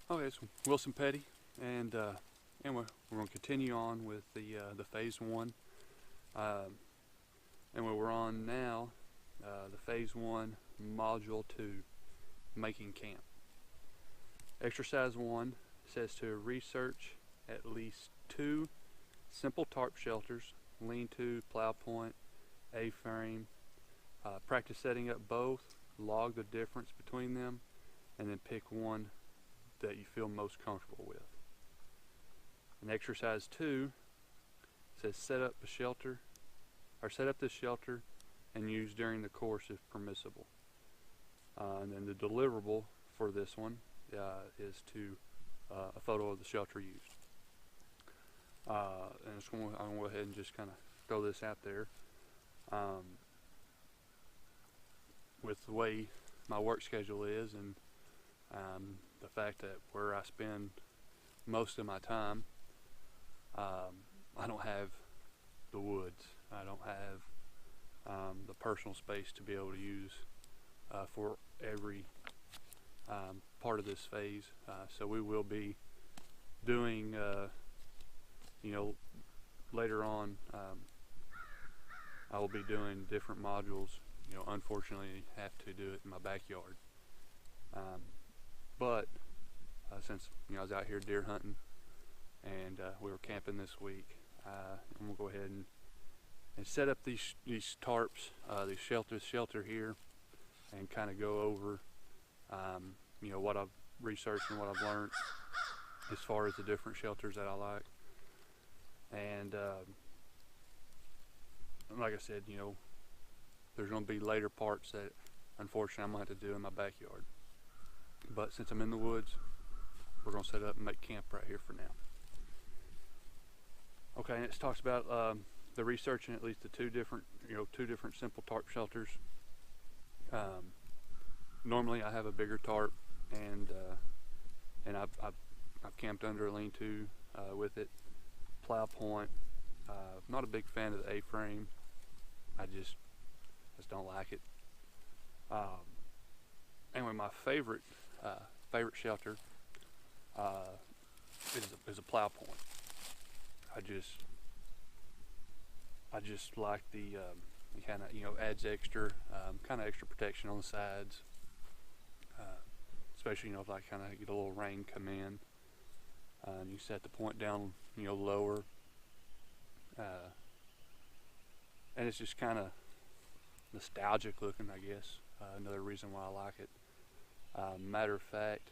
Okay, it's Wilson Petty, and anyway, we're going to continue on with the phase one. And we're on now the phase one, module 2, making camp. Exercise 1 says to research at least 2 simple tarp shelters, lean-to, plow point, A-frame. Practice setting up both, log the difference between them, and then pick one that you feel most comfortable with. And exercise 2 says set up this shelter and use during the course if permissible. And then the deliverable for this one is a photo of the shelter used. And I'm going to go ahead and just kind of throw this out there. With the way my work schedule is, and the fact that where I spend most of my time, I don't have the woods. I don't have the personal space to be able to use for every part of this phase. So we will be doing, later on, I will be doing different modules. Unfortunately, have to do it in my backyard. But since I was out here deer hunting and we were camping this week, I'm gonna go ahead and set up these tarps, these shelter here, and kind of go over what I've researched and what I've learned as far as the different shelters that I like. And like I said, there's going to be later parts that unfortunately I'm going to have to do in my backyard. But since I'm in the woods, we're going to set up and make camp right here for now. Okay, and it talks about the researching at least the two different simple tarp shelters. Normally I have a bigger tarp, and I've camped under a lean-to with it. Plow point. Not a big fan of the A-frame. I just don't like it. Anyway, my favorite shelter is a plow point. I just like the kind of adds extra extra protection on the sides, especially if I kind of get a little rain come in. You set the point down lower, and it's just kind of nostalgic looking, I guess. Another reason why I like it. Matter of fact,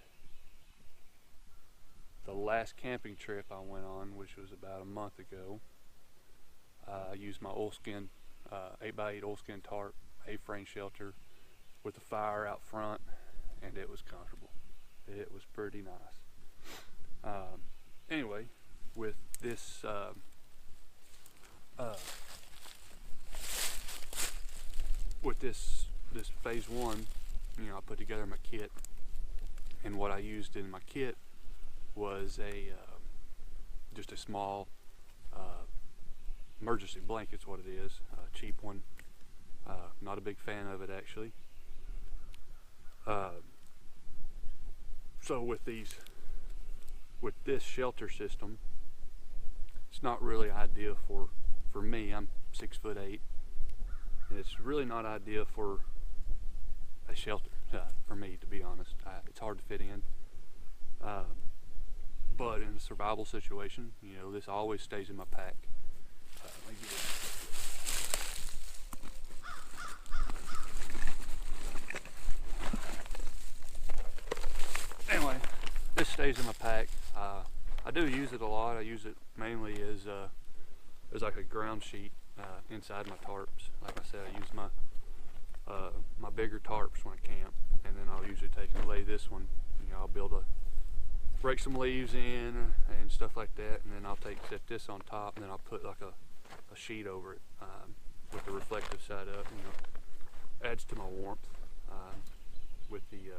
the last camping trip I went on, which was about a month ago, I used my oilskin 8x8 oilskin tarp A-frame shelter with the fire out front, and it was comfortable. It was pretty nice. Anyway, with this this phase one, I put together my kit, and what I used in my kit was just a small emergency blanket's what it is, a cheap one. Not a big fan of it, actually. So with this shelter system, it's not really ideal for me. I'm 6'8", and it's really not ideal for a shelter for me, to be honest. It's hard to fit in. But in a survival situation, this always stays in my pack. Let me get it. Anyway, this stays in my pack. I do use it a lot. I use it mainly as like a ground sheet inside my tarps. Like I said, I use my bigger tarps when I camp, and then I'll usually take and lay this one. I'll break some leaves in and stuff like that, and then I'll set this on top, and then I'll put like a sheet over it with the reflective side up. Adds to my warmth with the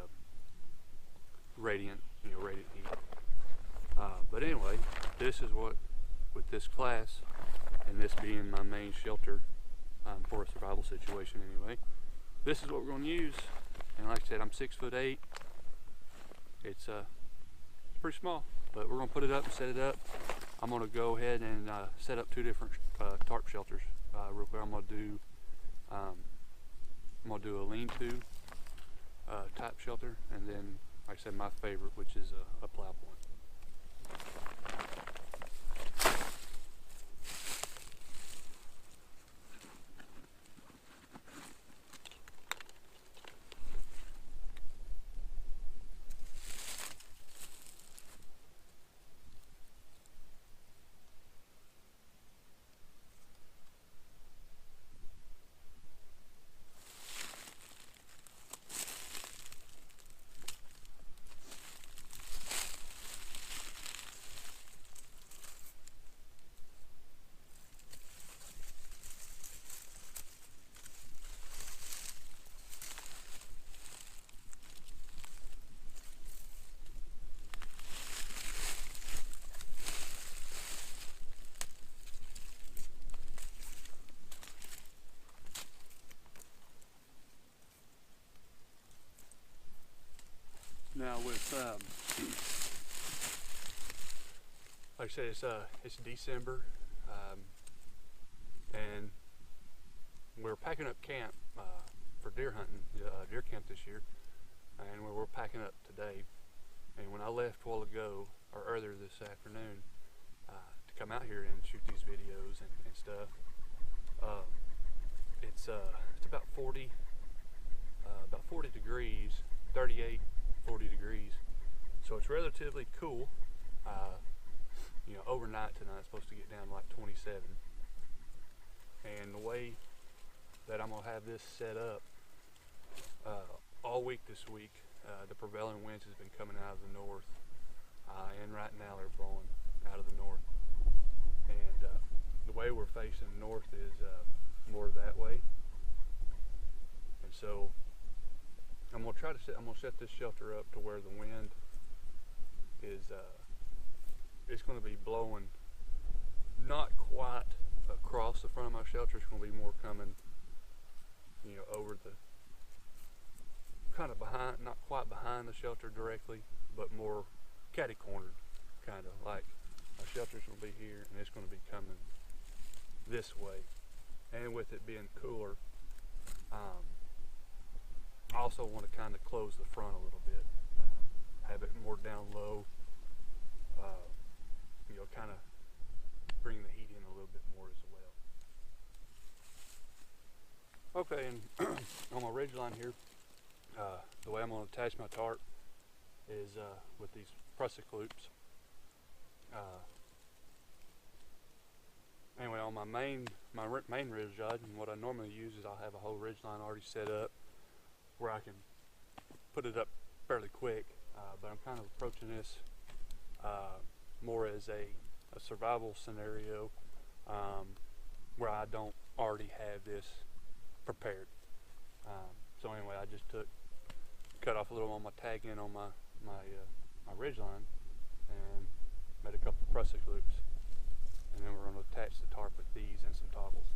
radiant heat. But anyway, this is what, with this class, and this being my main shelter for a survival situation anyway, this is what we're going to use. And like I said, I'm 6'8". It's pretty small, but we're gonna put it up and set it up. I'm gonna go ahead and set up 2 different tarp shelters real quick. I'm gonna do a lean-to type shelter, and then, like I said, my favorite, which is a plow point. Now with, like I said, it's December, and we're packing up camp for deer hunting, deer camp this year, and we're packing up today. And when I left a while ago, or earlier this afternoon, to come out here and shoot these videos and stuff, it's about 40 degrees, 38, 40 degrees, so it's relatively cool. You know, overnight tonight it's supposed to get down to like 27, and the way that I'm gonna have this set up all week this week, the prevailing winds has been coming out of the north, and right now they're blowing out of the north, and the way we're facing north is more that way, and so I'm gonna set this shelter up to where the wind is it's gonna be blowing not quite across the front of my shelter. It's gonna be more coming, you know, over the kind of behind, not quite behind the shelter directly, but more catty-cornered, kind of like my shelter's gonna be here and it's gonna be coming this way. And with it being cooler, I also want to kind of close the front a little bit, have it more down low, you know, kind of bring the heat in a little bit more as well. Okay, and on my ridge line here, the way I'm going to attach my tarp is with these prusik loops. Anyway, on my main ridge line, what I normally use is I'll have a whole ridge line already set up where I can put it up fairly quick, but I'm kind of approaching this more as a survival scenario, where I don't already have this prepared. So anyway, I just cut off a little on my tag end on my ridge line and made a couple prusik loops, and then we're going to attach the tarp with these and some toggles.